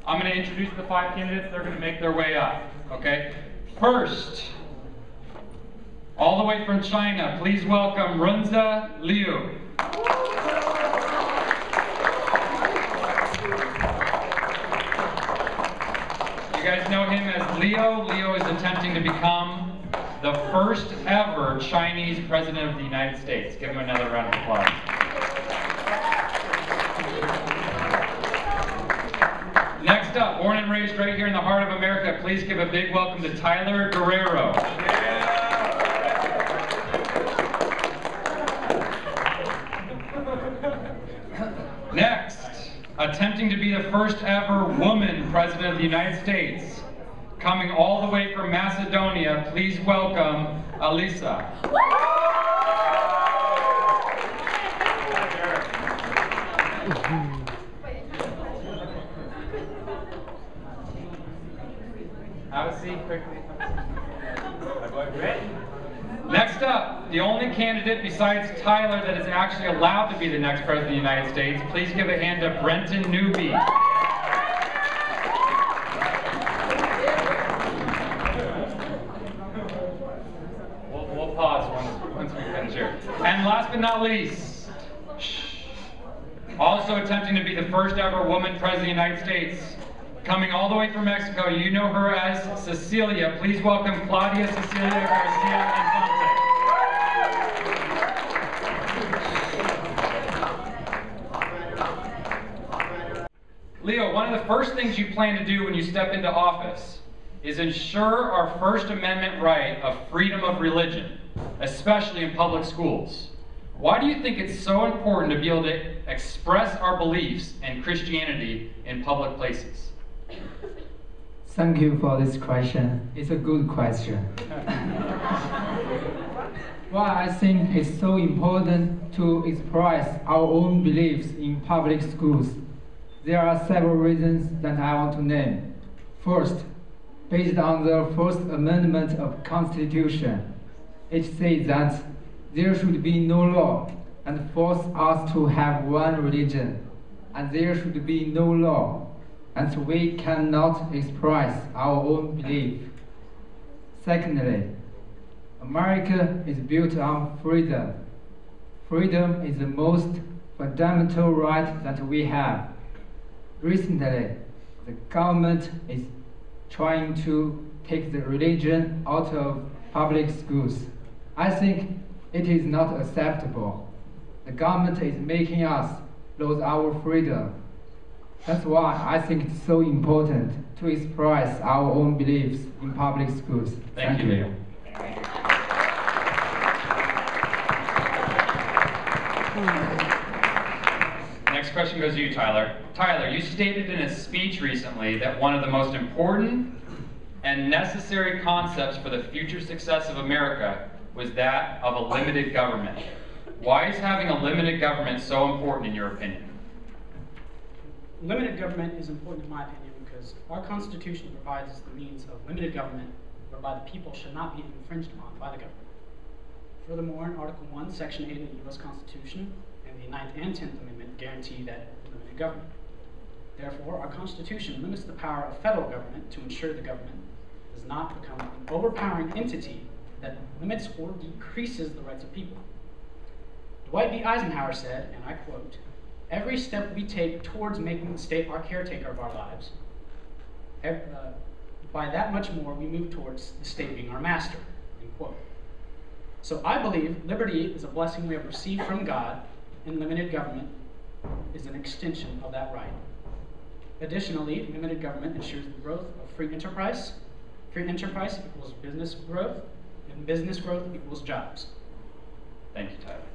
I'm going to introduce the 5 candidates. They're going to make their way up. Okay? First, all the way from China, please welcome Runza Liu. You guys know him as Leo. Leo is attempting to become the first ever Chinese president of the United States. Give him another round of applause. Next up, born and raised right here in the heart of America, please give a big welcome to Tyler Guerrero. Next, attempting to be the first ever woman president of the United States, coming all the way from Macedonia, please welcome Alisa. Have a seat quickly. Next up, the only candidate besides Tyler that is actually allowed to be the next president of the United States, please give a hand to Brenton Newby. We'll pause once we finish here. And last but not least, also attempting to be the first ever woman president of the United States, coming all the way from Mexico, you know her as Cecilia. Please welcome Claudia Cecilia Garcia Infante. Leo, one of the first things you plan to do when you step into office is ensure our First Amendment right of freedom of religion, especially in public schools. Why do you think it's so important to be able to express our beliefs in Christianity in public places? Thank you for this question. It's a good question. Why I think it's so important to express our own beliefs in public schools. There are several reasons that I want to name. First, based on the First Amendment of Constitution, it says that there should be no law and force us to have one religion, and there should be no law and we cannot express our own belief. Secondly, America is built on freedom. Freedom is the most fundamental right that we have. Recently, the government is trying to take the religion out of public schools. I think it is not acceptable. The government is making us lose our freedom. That's why I think it's so important to express our own beliefs in public schools. Thank you, Leo. Next question goes to you, Tyler. Tyler, you stated in a speech recently that one of the most important and necessary concepts for the future success of America was that of a limited government. Why is having a limited government so important in your opinion? Limited government is important in my opinion because our Constitution provides the means of limited government whereby the people should not be infringed upon by the government. Furthermore, in Article 1, Section 8 of the U.S. Constitution and the 9th and 10th Amendment guarantee that limited government. Therefore, our Constitution limits the power of federal government to ensure the government does not become an overpowering entity that limits or decreases the rights of people. Dwight D. Eisenhower said, and I quote, "Every step we take towards making the state our caretaker of our lives, by that much more we move towards the state being our master," end quote. So I believe liberty is a blessing we have received from God, and limited government is an extension of that right. Additionally, limited government ensures the growth of free enterprise. Free enterprise equals business growth, and business growth equals jobs. Thank you, Tyler.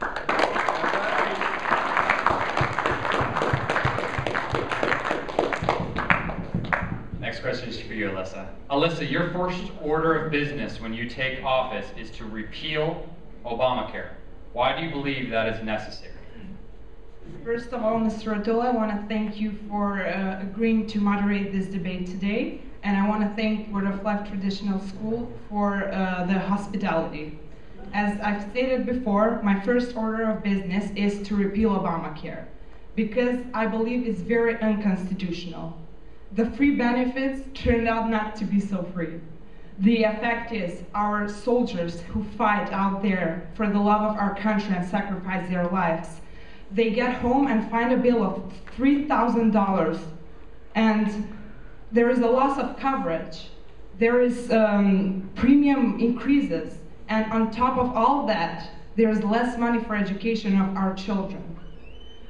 Next question is for you, Alyssa. Alyssa, your first order of business when you take office is to repeal Obamacare. Why do you believe that is necessary? First of all, Mr. O'Toole, I want to thank you for agreeing to moderate this debate today, and I want to thank Word of Life Traditional School for the hospitality. As I've stated before, my first order of business is to repeal Obamacare, because I believe it's very unconstitutional. the free benefits turned out not to be so free. The effect is our soldiers who fight out there for the love of our country and sacrifice their lives, they get home and find a bill of $3,000, and there is a loss of coverage. There is premium increases, and on top of all that, there is less money for education of our children.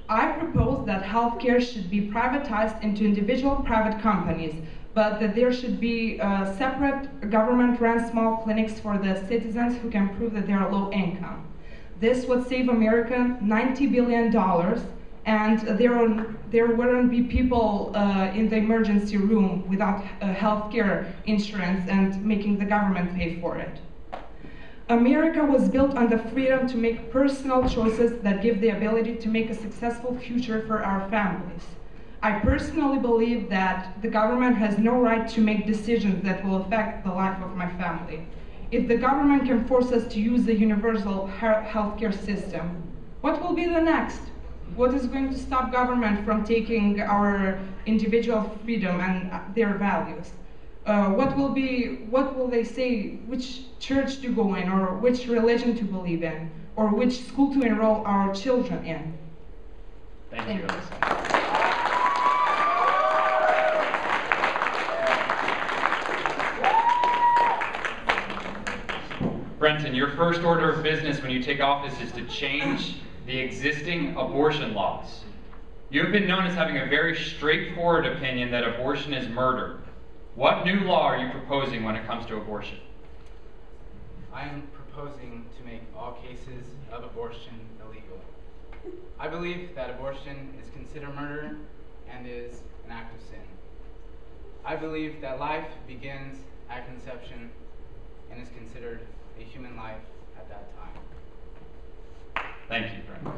I propose that healthcare should be privatized into individual private companies, but that there should be separate government-run small clinics for the citizens who can prove that they are low income. This would save America $90 billion, and there wouldn't be people in the emergency room without healthcare insurance and making the government pay for it. America was built on the freedom to make personal choices that give the ability to make a successful future for our families. I personally believe that the government has no right to make decisions that will affect the life of my family. If the government can force us to use the universal healthcare system, what will be the next? What is going to stop government from taking our individual freedom and their values? What will they say, which church to go in, or which religion to believe in, or which school to enroll our children in? Thank you, Alyssa. Brenton, your first order of business when you take office is to change the existing abortion laws. You have been known as having a very straightforward opinion that abortion is murder. What new law are you proposing when it comes to abortion? I am proposing to make all cases of abortion illegal. I believe that abortion is considered murder and is an act of sin. I believe that life begins at conception and is considered a human life at that time. Thank you, Brenton.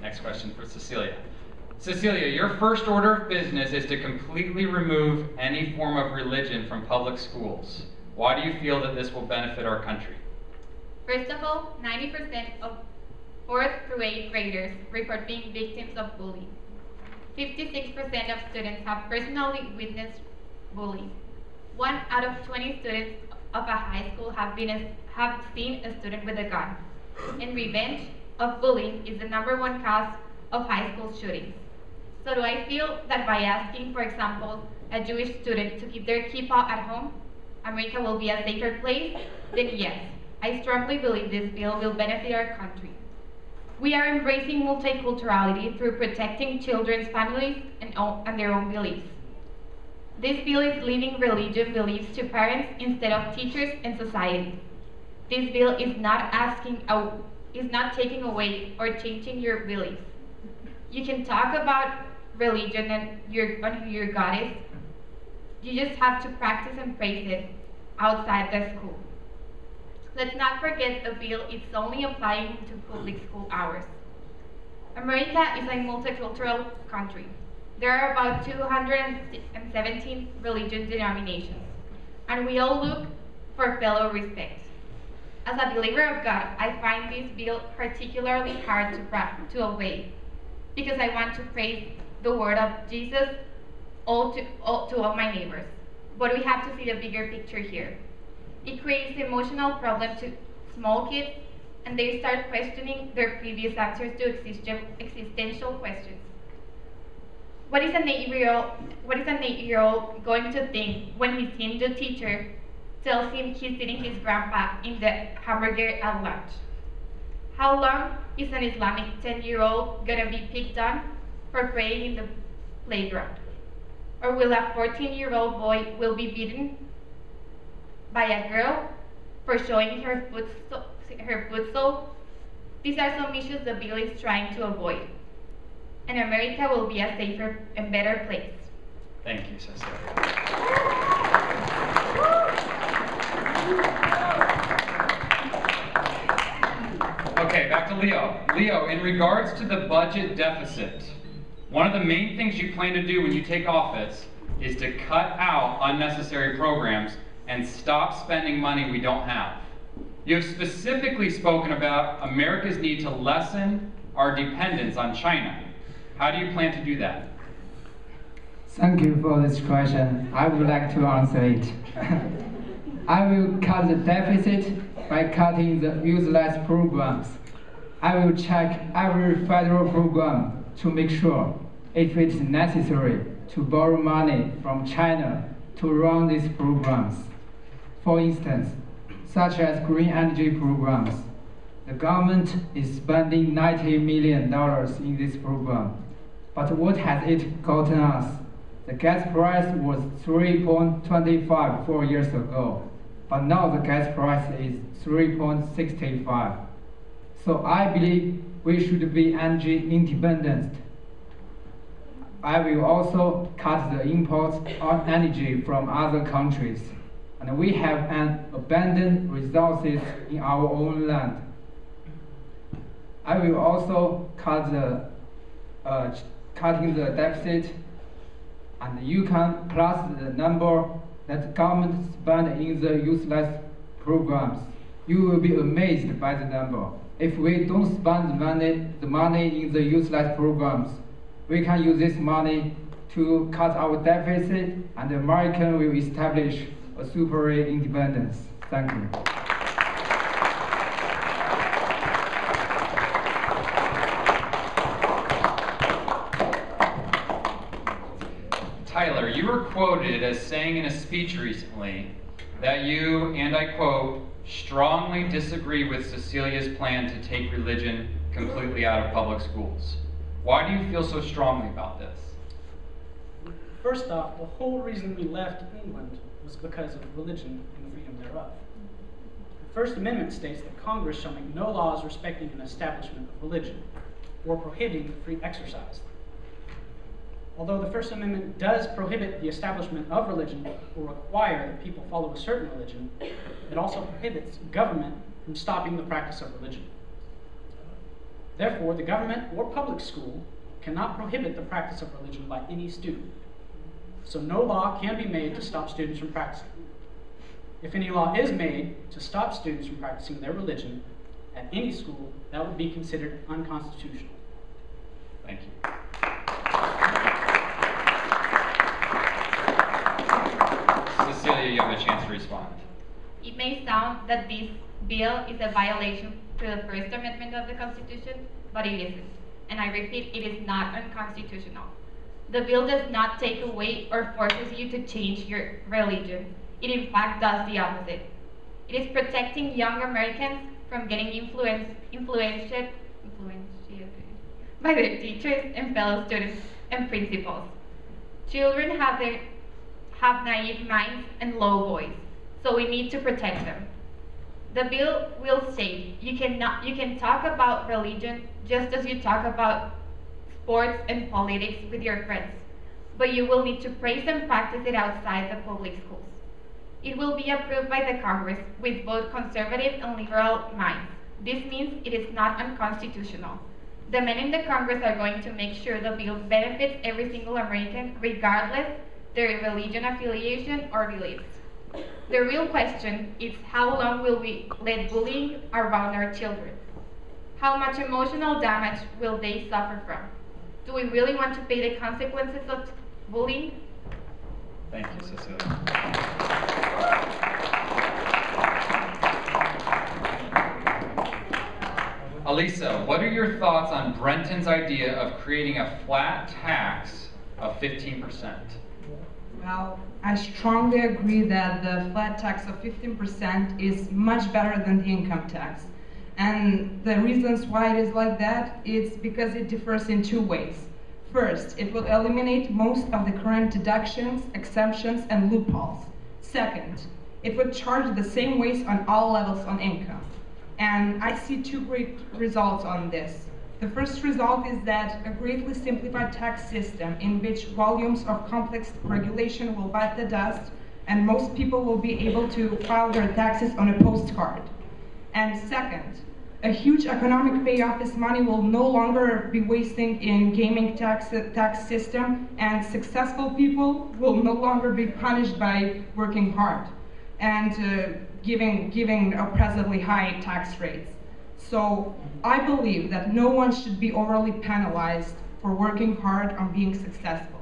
Next question for Cecilia. Cecilia, your first order of business is to completely remove any form of religion from public schools. Why do you feel that this will benefit our country? First of all, 90% of 4th through 8th graders report being victims of bullying. 56% of students have personally witnessed bullying. 1 out of 20 students of a high school have seen a student with a gun. And revenge of bullying is the #1 cause of high school shootings. So do I feel that by asking, for example, a Jewish student to keep their kippah at home, America will be a safer place? Then yes, I strongly believe this bill will benefit our country. We are embracing multiculturality through protecting children's families and their own beliefs. This bill is leaving religion beliefs to parents instead of teachers and society. This bill is not taking away or changing your beliefs. You can talk about religion and who your God is. You just have to practice and praise it outside the school. Let's not forget the bill is only applying to public school hours. America is a multicultural country. There are about 217 religious denominations, and we all look for fellow respect. As a believer of God, I find this bill particularly hard to obey, because I want to praise the word of Jesus to all my neighbors. But we have to see the bigger picture here. It creates emotional problems to small kids, and they start questioning their previous answers to existential questions. What is an 8-year-old going to think when his Hindu teacher tells him he's eating his grandpa in the hamburger at lunch? How long is an Islamic 10-year-old gonna be picked on for praying in the playground? Or will a 14-year-old boy will be beaten by a girl for showing her foot sole? These are some issues the bill is trying to avoid. And America will be a safer and better place. Thank you, Cecilia. Okay, back to Leo. Leo, in regards to the budget deficit, one of the main things you plan to do when you take office is to cut out unnecessary programs and stop spending money we don't have. You have specifically spoken about America's need to lessen our dependence on China. How do you plan to do that? Thank you for this question. I would like to answer it. I will cut the deficit by cutting the useless programs. I will check every federal program to make sure if it is necessary to borrow money from China to run these programs. For instance, such as green energy programs. The government is spending $90 million in this program. But what has it gotten us? The gas price was $3.25 4 years ago, but now the gas price is $3.65. So I believe we should be energy independent. I will also cut the imports of energy from other countries, and we have an abundant resources in our own land. I will also cut the cutting the deficit, and you can plus the number that government spend in the useless programs. You will be amazed by the number. If we don't spend the money in the useless programs, we can use this money to cut our deficit, and America will establish a super independence. Thank you. Tyler, you were quoted as saying in a speech recently that you, and I quote, strongly disagree with Cecilia's plan to take religion completely out of public schools. Why do you feel so strongly about this? First off, the whole reason we left England was because of religion and the freedom thereof. The First Amendment states that Congress shall make no laws respecting an establishment of religion or prohibiting free exercise. Although the First Amendment does prohibit the establishment of religion or require that people follow a certain religion, it also prohibits government from stopping the practice of religion. Therefore, the government or public school cannot prohibit the practice of religion by any student. So no law can be made to stop students from practicing. If any law is made to stop students from practicing their religion at any school, that would be considered unconstitutional. Thank you. Cecilia, you have a chance to respond. It may sound that this bill is a violation to the First Amendment of the Constitution, but it isn't. And I repeat, it is not unconstitutional. The bill does not take away or forces you to change your religion. It in fact does the opposite. It is protecting young Americans from getting influenced by their teachers and fellow students and principals. Children have naive minds and low voice, so we need to protect them. The bill will state you can talk about religion just as you talk about sports and politics with your friends, but you will need to praise and practice it outside the public schools. It will be approved by the Congress with both conservative and liberal minds. This means it is not unconstitutional. The men in the Congress are going to make sure the bill benefits every single American, regardless their religion affiliation or beliefs. The real question is how long will we let bullying around our children? How much emotional damage will they suffer from? Do we really want to pay the consequences of bullying? Thank you, Cecilia. Alisa, what are your thoughts on Brenton's idea of creating a flat tax of 15%? Well, I strongly agree that the flat tax of 15% is much better than the income tax. And the reasons why it is like that is because it differs in two ways. First, it will eliminate most of the current deductions, exemptions, and loopholes. Second, it would charge the same ways on all levels on income. And I see two great results on this. The first result is that a greatly simplified tax system in which volumes of complex regulation will bite the dust, and most people will be able to file their taxes on a postcard. And second, a huge economic payoff. This money will no longer be wasting in gaming tax system, and successful people will no longer be punished by working hard. And giving oppressively high tax rates. So I believe that no one should be overly penalized for working hard on being successful.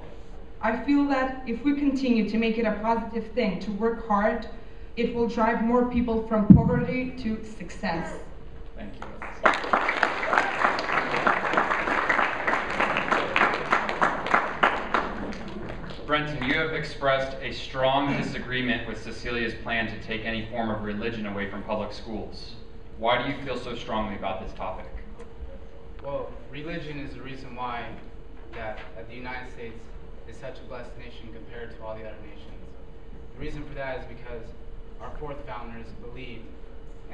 I feel that if we continue to make it a positive thing to work hard, it will drive more people from poverty to success. Thank you. Brenton, you have expressed a strong disagreement with Cecilia's plan to take any form of religion away from public schools. Why do you feel so strongly about this topic? Well, religion is the reason why that the United States is such a blessed nation compared to all the other nations. The reason for that is because our fourth founders believed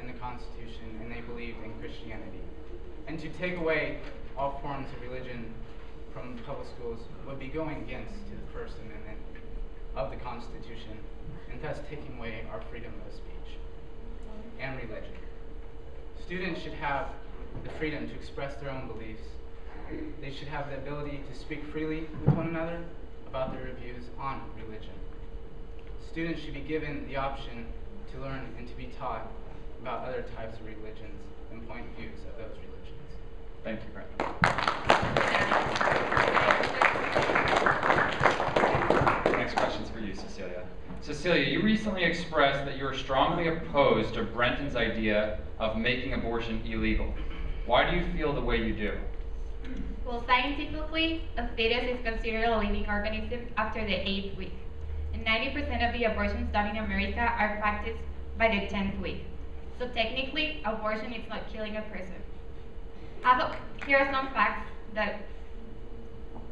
in the Constitution and they believed in Christianity. And to take away all forms of religion from public schools would be going against the First Amendment of the Constitution and thus taking away our freedom of speech and religion. Students should have the freedom to express their own beliefs. They should have the ability to speak freely with one another about their views on religion. Students should be given the option to learn and to be taught about other types of religions and point of views of those religions. Thank you, Brenton. Next question's for you, Cecilia. Cecilia, you recently expressed that you are strongly opposed to Brenton's idea of making abortion illegal. Why do you feel the way you do? Well, scientifically, a fetus is considered a living organism after the 8th week. And 90% of the abortions done in America are practiced by the 10th week. So technically, abortion is not killing a person. Here are some facts that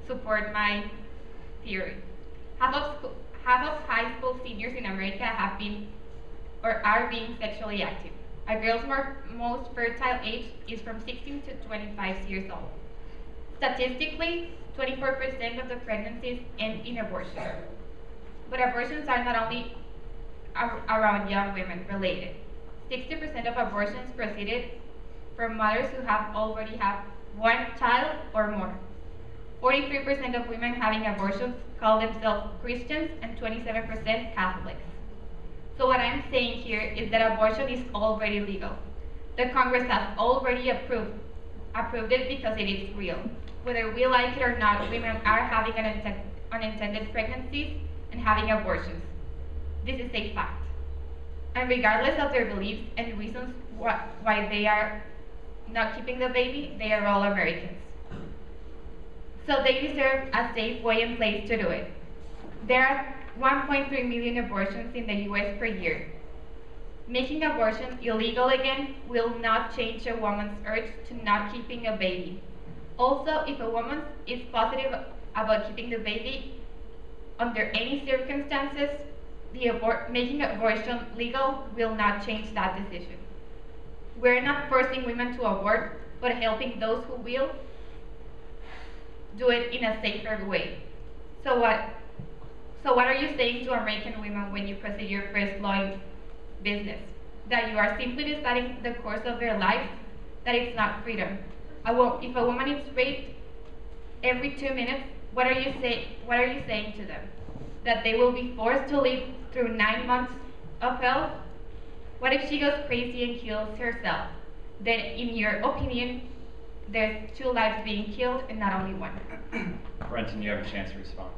support my theory. Half of high school seniors in America have been or are being sexually active. A girl's most fertile age is from 16 to 25 years old. Statistically, 24% of the pregnancies end in abortion. But abortions are not only around young women related. 60% of abortions proceeded from mothers who have already had one child or more. 43% of women having abortions call themselves Christians and 27% Catholics. So what I'm saying here is that abortion is already legal. The Congress has already approved it because it is real. Whether we like it or not, women are having unintended pregnancies and having abortions. This is a fact. And regardless of their beliefs and reasons why they are not keeping the baby, they are all Americans. So they deserve a safe way and place to do it. There are 1.3 million abortions in the US per year. Making abortion illegal again will not change a woman's urge to not keeping a baby. Also, if a woman is positive about keeping the baby under any circumstances, making abortion legal will not change that decision. We're not forcing women to abort, but helping those who will do it in a safer way. So what are you saying to American women when you proceed your first law in business? That you are simply deciding the course of their lives, that it's not freedom. If a woman is raped every 2 minutes, what are you saying to them? That they will be forced to live through 9 months of hell? What if she goes crazy and kills herself? Then in your opinion, there's 2 lives being killed and not only 1. Brenton, you have a chance to respond.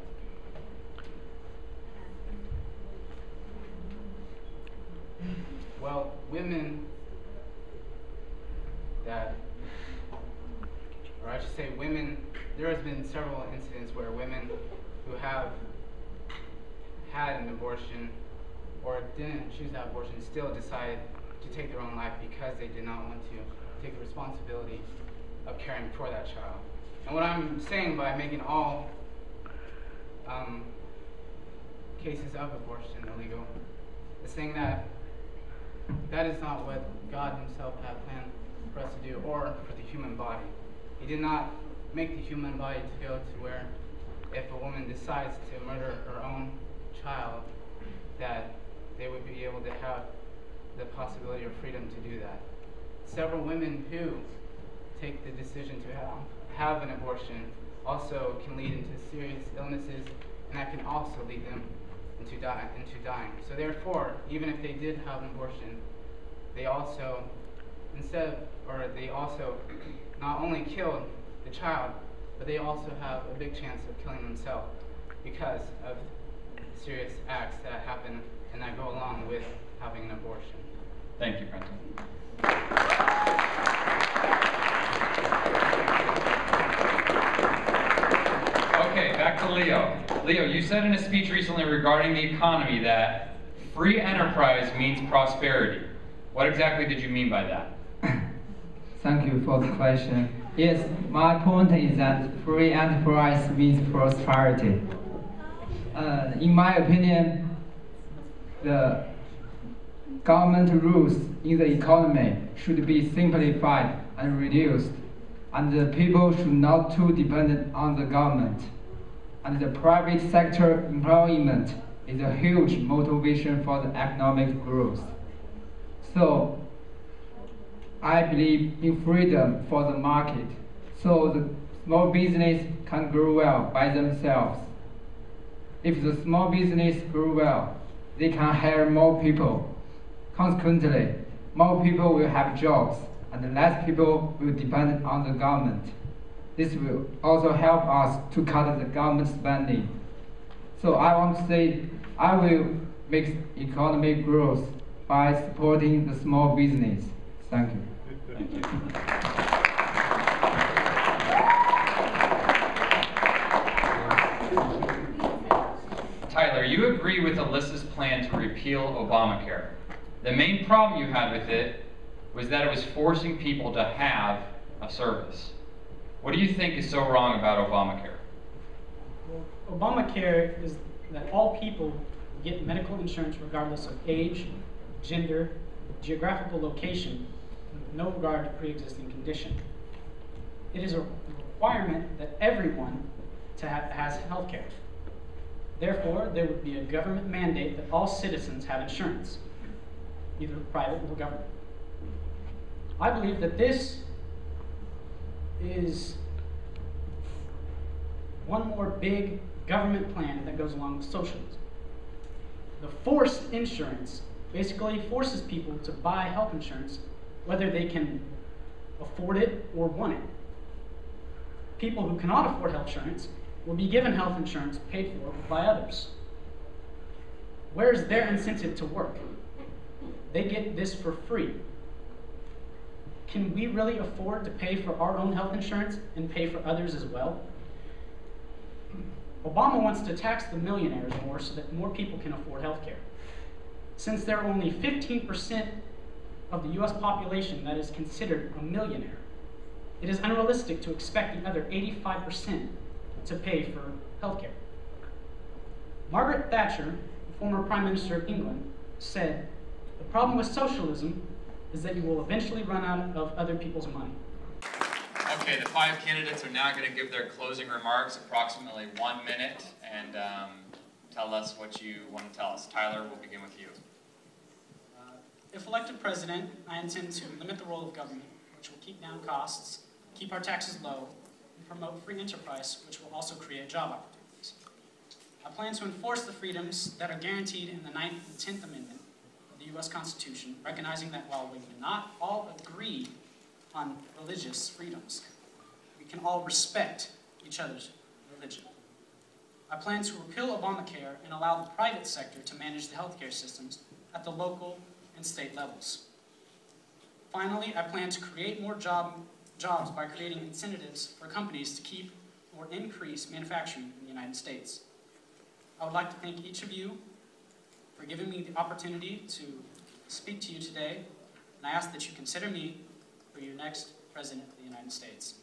Well, women there has been several incidents where women who have had an abortion or didn't choose that abortion still decided to take their own life because they did not want to take the responsibility of caring for that child. And what I'm saying by making all cases of abortion illegal is saying that that is not what God himself had planned for us to do, or for the human body. He did not make the human body to go to where if a woman decides to murder her own child, that they would be able to have the possibility or freedom to do that. Several women who take the decision to have an abortion also can lead into serious illnesses, and that can also lead them into dying. So therefore, even if they did have an abortion, they also not only killed the child, but they also have a big chance of killing themselves because of serious acts that happen and that go along with having an abortion. Thank you, Brenton. Okay, back to Leo. Leo, you said in a speech recently regarding the economy that free enterprise means prosperity. What exactly did you mean by that? Thank you for the question. Yes, my point is that free enterprise means prosperity. In my opinion, the government rules in the economy should be simplified and reduced, and the people should not too dependent on the government. And the private sector employment is a huge motivation for the economic growth. So, I believe in freedom for the market, so the small business can grow well by themselves. If the small business grow well, they can hire more people. Consequently, more people will have jobs, and less people will depend on the government. This will also help us to cut the government spending. So I want to say, I will make economic growth by supporting the small business. Thank you. Thank you. Tyler, you agree with Alyssa's plan to repeal Obamacare. The main problem you had with it was that it was forcing people to have a service. What do you think is so wrong about Obamacare? Well, Obamacare is that all people get medical insurance regardless of age, gender, geographical location, with no regard to pre-existing condition. It is a requirement that everyone has health care. Therefore, there would be a government mandate that all citizens have insurance, either private or government. I believe that this is one more big government plan that goes along with socialism. The forced insurance basically forces people to buy health insurance whether they can afford it or want it. People who cannot afford health insurance will be given health insurance paid for by others. Where's their incentive to work? They get this for free. Can we really afford to pay for our own health insurance and pay for others as well? Obama wants to tax the millionaires more so that more people can afford health care. Since there are only 15% of the US population that is considered a millionaire, it is unrealistic to expect the other 85% to pay for health care. Margaret Thatcher, the former Prime Minister of England, said, "The problem with socialism is that you will eventually run out of other people's money." Okay, the 5 candidates are now going to give their closing remarks, approximately 1 minute, and tell us what you want to tell us. Tyler, we'll begin with you. If elected president, I intend to limit the role of government, which will keep down costs, keep our taxes low, and promote free enterprise, which will also create job opportunities. I plan to enforce the freedoms that are guaranteed in the 9th and 10th Amendment of the US Constitution, recognizing that while we may not all agree on religious freedoms, we can all respect each other's religion. I plan to repeal Obamacare and allow the private sector to manage the healthcare systems at the local and state levels. Finally, I plan to create more jobs by creating incentives for companies to keep or increase manufacturing in the United States. I would like to thank each of you for giving me the opportunity to speak to you today, and I ask that you consider me for your next President of the United States.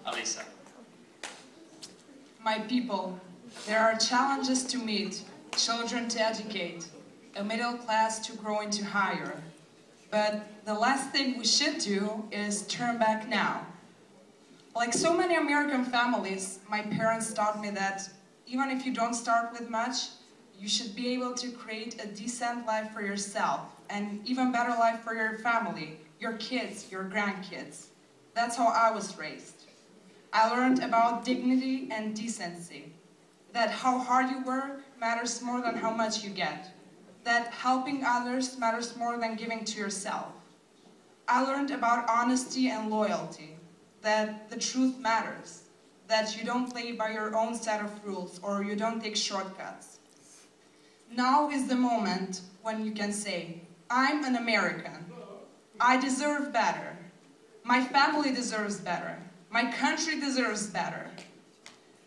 Alisa. My people, there are challenges to meet, children to educate, a middle class to grow into higher. But the last thing we should do is turn back now. Like so many American families, my parents taught me that even if you don't start with much, you should be able to create a decent life for yourself and even better life for your family, your kids, your grandkids. That's how I was raised. I learned about dignity and decency, that how hard you work matters more than how much you get, that helping others matters more than giving to yourself. I learned about honesty and loyalty, that the truth matters, that you don't play by your own set of rules or you don't take shortcuts. Now is the moment when you can say, I'm an American. I deserve better. My family deserves better. My country deserves better.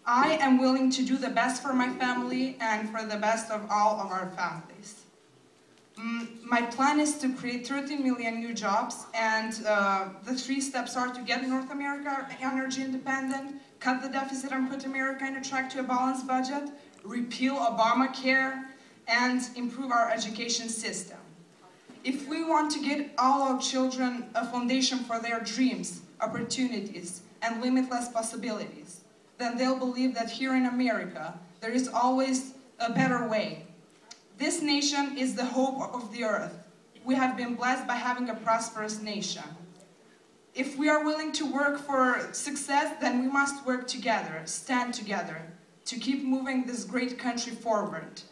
I am willing to do the best for my family and for the best of all of our families. My plan is to create 30 million new jobs, and the 3 steps are to get North America energy independent, cut the deficit and put America on a track to a balanced budget, repeal Obamacare, and improve our education system. If we want to get all our children a foundation for their dreams, opportunities, and limitless possibilities, then they'll believe that here in America, there is always a better way. This nation is the hope of the earth. We have been blessed by having a prosperous nation. If we are willing to work for success, then we must work together, stand together, to keep moving this great country forward.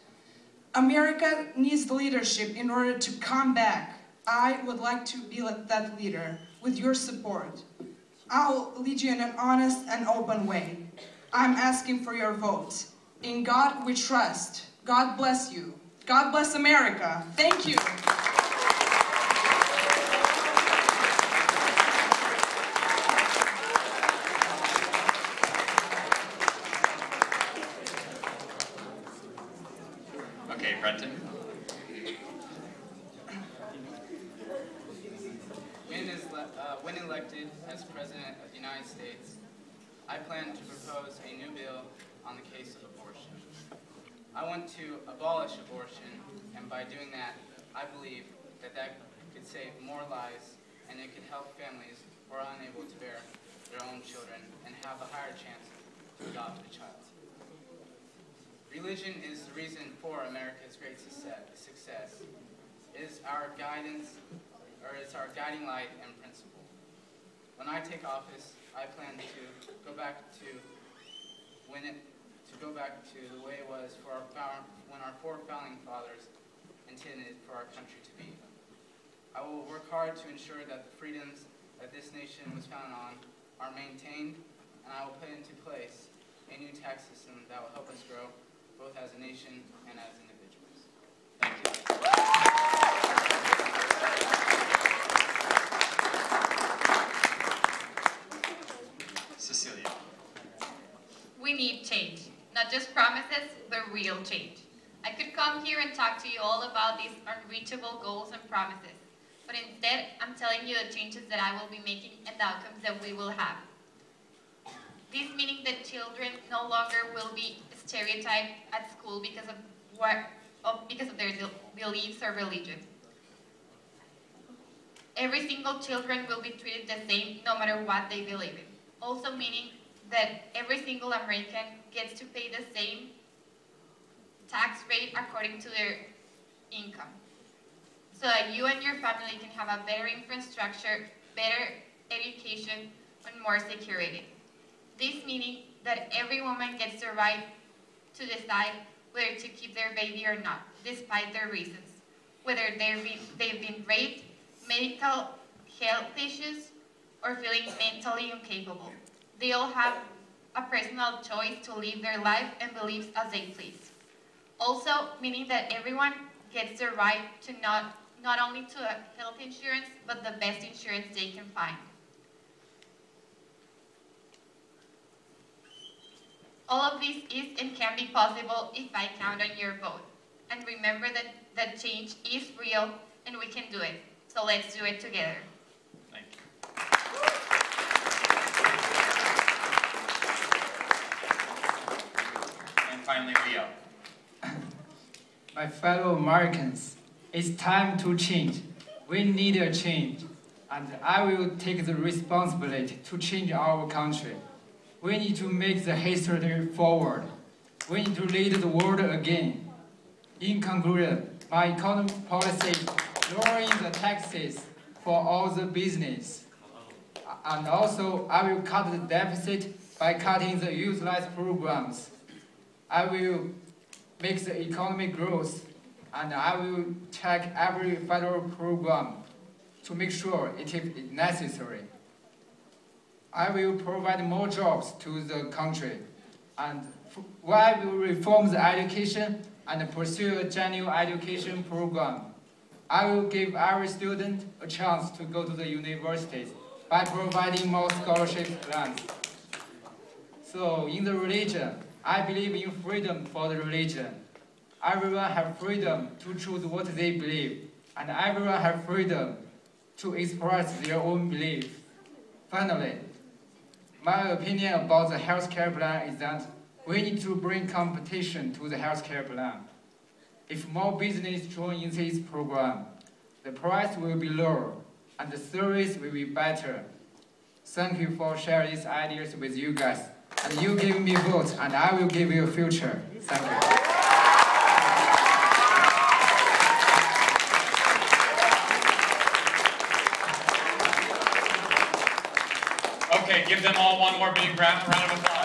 America needs leadership in order to come back. I would like to be that leader with your support. I'll lead you in an honest and open way. I'm asking for your votes. In God we trust. God bless you. God bless America. Thank you. Okay, Brenton. When elected as President of the United States, I plan to propose a new bill on the case of abortion. I want to abolish abortion, and by doing that, I believe that could save more lives, and it could help families who are unable to bear their own children and have a higher chance to adopt a child. Religion is the reason for America's great success. It is our guidance, or it's our guiding light and principle. When I take office, I plan to go back to the way it was when our 4 founding fathers intended for our country to be. I will work hard to ensure that the freedoms that this nation was founded on are maintained, and I will put into place a new tax system that will help us grow both as a nation and as individuals. Thank you. Cecilia. We need change, not just promises, but real change. I could come here and talk to you all about these unreachable goals and promises, but instead, I'm telling you the changes that I will be making and the outcomes that we will have. This meaning that children no longer will be stereotyped at school because of their beliefs or religion. Every single children will be treated the same no matter what they believe in. Also meaning that every single American gets to pay the same tax rate according to their income, so that you and your family can have a better infrastructure, better education, and more security. This meaning that every woman gets the right to decide whether to keep their baby or not, despite their reasons, whether they've been raped, medical health issues, or feeling mentally incapable. They all have a personal choice to live their life and beliefs as they please. Also, meaning that everyone gets the right to not only to a health insurance, but the best insurance they can find. All of this is and can be possible if I count on your vote. And remember that change is real and we can do it. So let's do it together. Thank you. And finally, Leo. My fellow Americans, it's time to change. We need a change, and I will take the responsibility to change our country. We need to make the history forward. We need to lead the world again. In conclusion, my economic policy lowering the taxes for all the business. And also, I will cut the deficit by cutting the useless programs. I will make the economic growth, and I will check every federal program to make sure it is necessary. I will provide more jobs to the country, and I will reform the education and pursue a genuine education program. I will give every student a chance to go to the universities by providing more scholarship grants. So in the religion, I believe in freedom for the religion. Everyone has freedom to choose what they believe, and everyone has freedom to express their own beliefs. Finally, my opinion about the healthcare plan is that we need to bring competition to the healthcare plan. If more business join in this program, the price will be lower and the service will be better. Thank you for sharing these ideas with you guys. And you give me votes, and I will give you a future. Thank you. Okay, give them all one more big round of applause.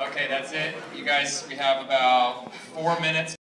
Okay, that's it. You guys, we have about 4 minutes.